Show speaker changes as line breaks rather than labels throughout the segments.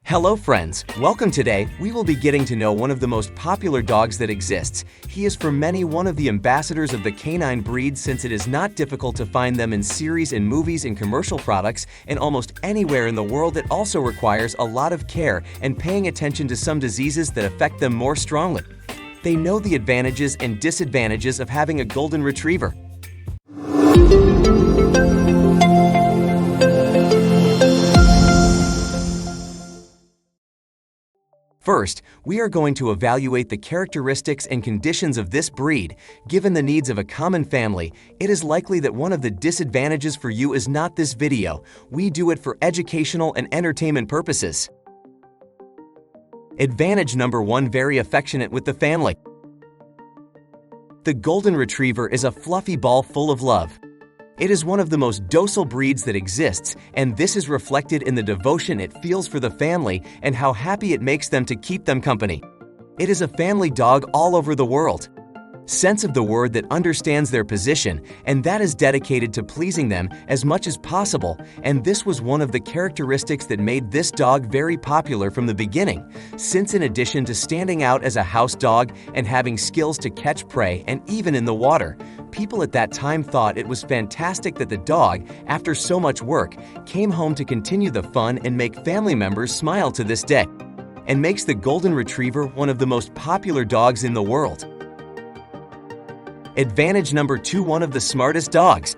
Hello friends, welcome. Today, we will be getting to know one of the most popular dogs that exists. He is for many one of the ambassadors of the canine breed, since it is not difficult to find them in series and movies and commercial products and almost anywhere in the world. It also requires a lot of care and paying attention to some diseases that affect them more strongly. They know the advantages and disadvantages of having a golden retriever. First, we are going to evaluate the characteristics and conditions of this breed. Given the needs of a common family, it is likely that one of the disadvantages for you is not this video. We do it for educational and entertainment purposes. Advantage number 1: very affectionate with the family. The Golden Retriever is a fluffy ball full of love. It is one of the most docile breeds that exists, and this is reflected in the devotion it feels for the family and how happy it makes them to keep them company. It is a family dog all over the world. Sense of the word that understands their position, and that is dedicated to pleasing them as much as possible, and this was one of the characteristics that made this dog very popular from the beginning, since in addition to standing out as a house dog and having skills to catch prey and even in the water, people at that time thought it was fantastic that the dog, after so much work, came home to continue the fun and make family members smile to this day, and makes the Golden Retriever one of the most popular dogs in the world. Advantage number 2: one of the smartest dogs.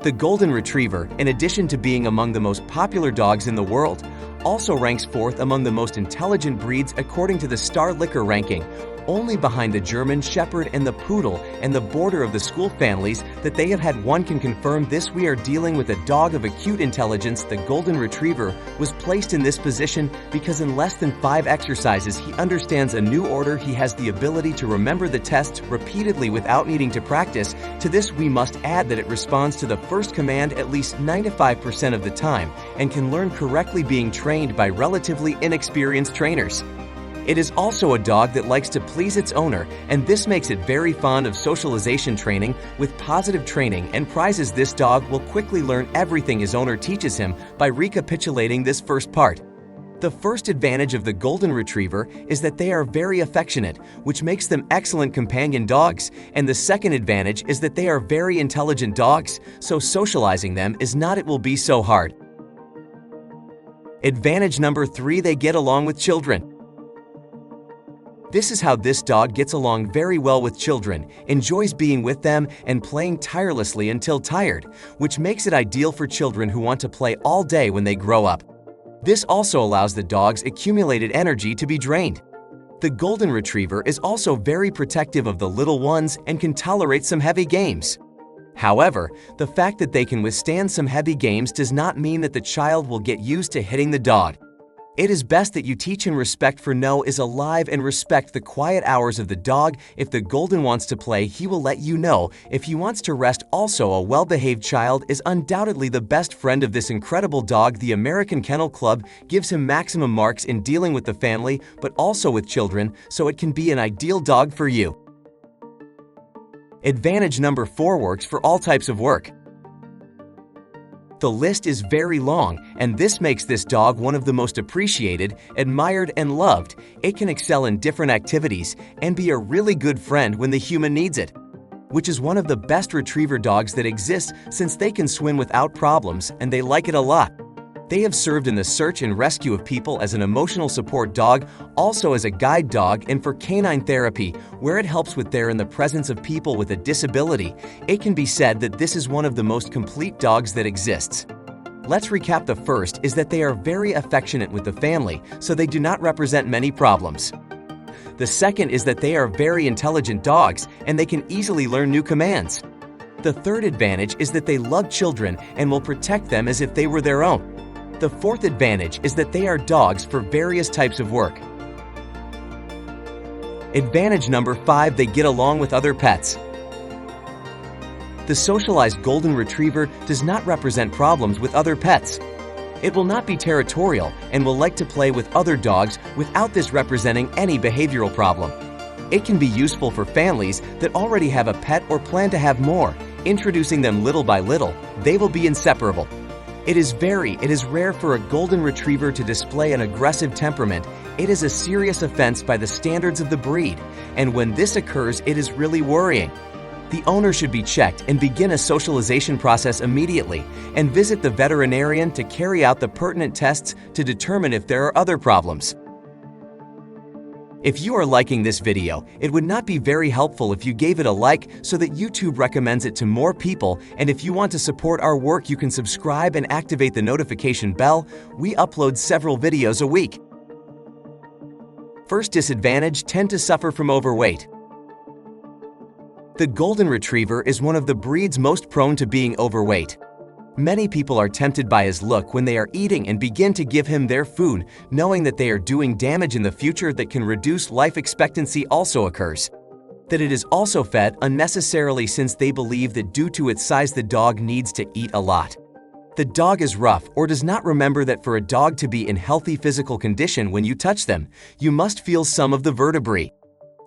The Golden Retriever, in addition to being among the most popular dogs in the world, also ranks 4th among the most intelligent breeds according to the Star Licker ranking, only behind the German Shepherd and the Poodle and the border of the school families that they have had. One can confirm this. We are dealing with a dog of acute intelligence. The Golden Retriever was placed in this position because in less than 5 exercises he understands a new order. He has the ability to remember the tests repeatedly without needing to practice. To this we must add that it responds to the first command at least 95% of the time and can learn correctly, being trained by relatively inexperienced trainers. It is also a dog that likes to please its owner, and this makes it very fond of socialization training with positive training and prizes. This dog will quickly learn everything his owner teaches him. By recapitulating this first part, the first advantage of the Golden Retriever is that they are very affectionate, which makes them excellent companion dogs, and the second advantage is that they are very intelligent dogs, so socializing them is not it will be so hard. Advantage number 3: they get along with children. This is how this dog gets along very well with children, enjoys being with them and playing tirelessly until tired, which makes it ideal for children who want to play all day when they grow up. This also allows the dog's accumulated energy to be drained. The Golden Retriever is also very protective of the little ones and can tolerate some heavy games. However, the fact that they can withstand some heavy games does not mean that the child will get used to hitting the dog. It is best that you teach him respect, for no is alive, and respect the quiet hours of the dog. If the Golden wants to play, he will let you know. If he wants to rest, also a well-behaved child is undoubtedly the best friend of this incredible dog. The American Kennel Club gives him maximum marks in dealing with the family, but also with children, so it can be an ideal dog for you. Advantage number 4: works for all types of work. The list is very long, and this makes this dog one of the most appreciated, admired, and loved. It can excel in different activities and be a really good friend when the human needs it, which is one of the best retriever dogs that exists, since they can swim without problems and they like it a lot. They have served in the search and rescue of people as an emotional support dog, also as a guide dog, and for canine therapy, where it helps with in the presence of people with a disability. It can be said that this is one of the most complete dogs that exists. Let's recap. The first is that they are very affectionate with the family, so they do not represent many problems. The second is that they are very intelligent dogs, and they can easily learn new commands. The third advantage is that they love children and will protect them as if they were their own. The fourth advantage is that they are dogs for various types of work. Advantage number 5: they get along with other pets. The socialized Golden Retriever does not represent problems with other pets. It will not be territorial and will like to play with other dogs without this representing any behavioral problem. It can be useful for families that already have a pet or plan to have more. Introducing them little by little, they will be inseparable. It is rare for a golden retriever to display an aggressive temperament. It is a serious offense by the standards of the breed, and when this occurs, it is really worrying. The owner should be checked and begin a socialization process immediately, and visit the veterinarian to carry out the pertinent tests to determine if there are other problems. If you are liking this video, it would not be very helpful if you gave it a like so that YouTube recommends it to more people, and if you want to support our work, you can subscribe and activate the notification bell. We upload several videos a week. First disadvantage: tend to suffer from overweight. The Golden Retriever is one of the breeds most prone to being overweight. Many people are tempted by his look when they are eating and begin to give him their food, knowing that they are doing damage in the future that can reduce life expectancy also occurs. That it is also fed unnecessarily, since they believe that due to its size the dog needs to eat a lot. The dog is rough or does not remember that for a dog to be in healthy physical condition, when you touch them, you must feel some of the vertebrae.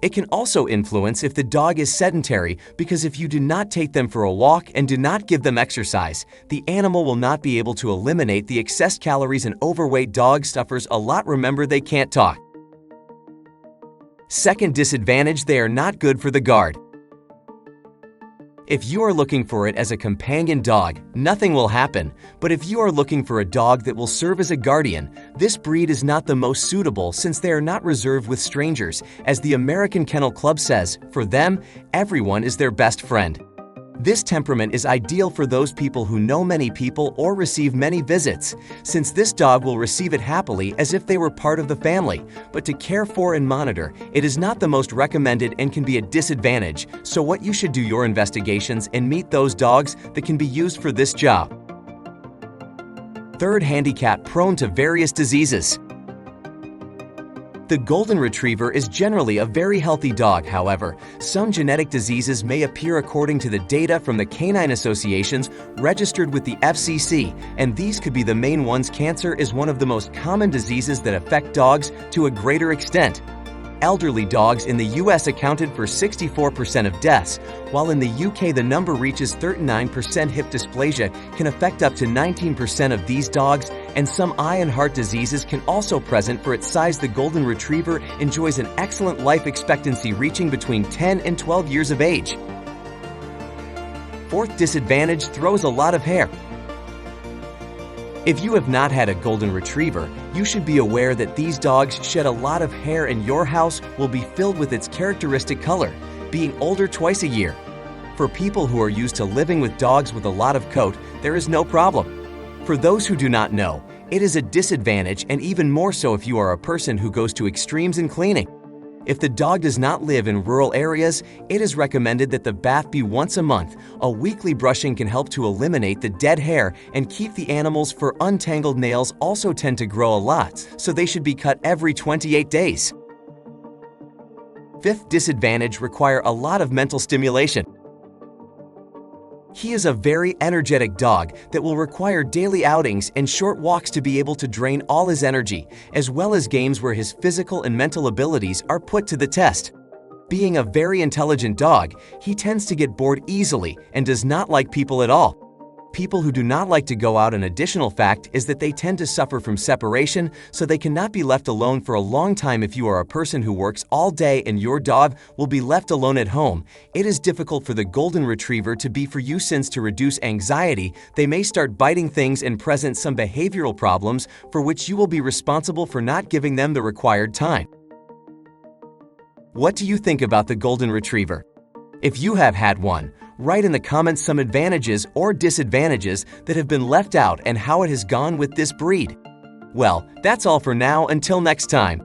It can also influence if the dog is sedentary, because if you do not take them for a walk and do not give them exercise, the animal will not be able to eliminate the excess calories. An overweight dog suffers a lot. Remember, they can't talk. Second disadvantage: they are not good for the guard. If you are looking for it as a companion dog, nothing will happen. But if you are looking for a dog that will serve as a guardian, this breed is not the most suitable, since they are not reserved with strangers. As the American Kennel Club says, for them, everyone is their best friend. This temperament is ideal for those people who know many people or receive many visits, since this dog will receive it happily as if they were part of the family. But to care for and monitor, it is not the most recommended and can be a disadvantage. So what you should do your investigations and meet those dogs that can be used for this job. Third handicap: prone to various diseases. The Golden Retriever is generally a very healthy dog. However, some genetic diseases may appear according to the data from the canine associations registered with the FCC, and these could be the main ones. Cancer is one of the most common diseases that affect dogs to a greater extent. Elderly dogs in the US accounted for 64% of deaths, while in the UK the number reaches 39%. Hip dysplasia can affect up to 19% of these dogs, and some eye and heart diseases can also present. For its size, the Golden Retriever enjoys an excellent life expectancy, reaching between 10 and 12 years of age. Fourth disadvantage: throws a lot of hair. If you have not had a Golden Retriever, you should be aware that these dogs shed a lot of hair, and your house will be filled with its characteristic color, being older twice a year. For people who are used to living with dogs with a lot of coat, there is no problem. For those who do not know, it is a disadvantage, and even more so if you are a person who goes to extremes in cleaning. If the dog does not live in rural areas, it is recommended that the bath be once a month. A weekly brushing can help to eliminate the dead hair and keep the animal's fur untangled. Nails also tend to grow a lot, so they should be cut every 28 days. Fifth disadvantage: require a lot of mental stimulation. He is a very energetic dog that will require daily outings and short walks to be able to drain all his energy, as well as games where his physical and mental abilities are put to the test. Being a very intelligent dog, he tends to get bored easily and does not like people at all. People who do not like to go out. An additional fact is that they tend to suffer from separation, so they cannot be left alone for a long time. If you are a person who works all day and your dog will be left alone at home, it is difficult for the Golden Retriever to be for you, since to reduce anxiety, they may start biting things and present some behavioral problems for which you will be responsible for not giving them the required time. What do you think about the Golden Retriever? If you have had one, write in the comments some advantages or disadvantages that have been left out and how it has gone with this breed. Well, that's all for now. Until next time.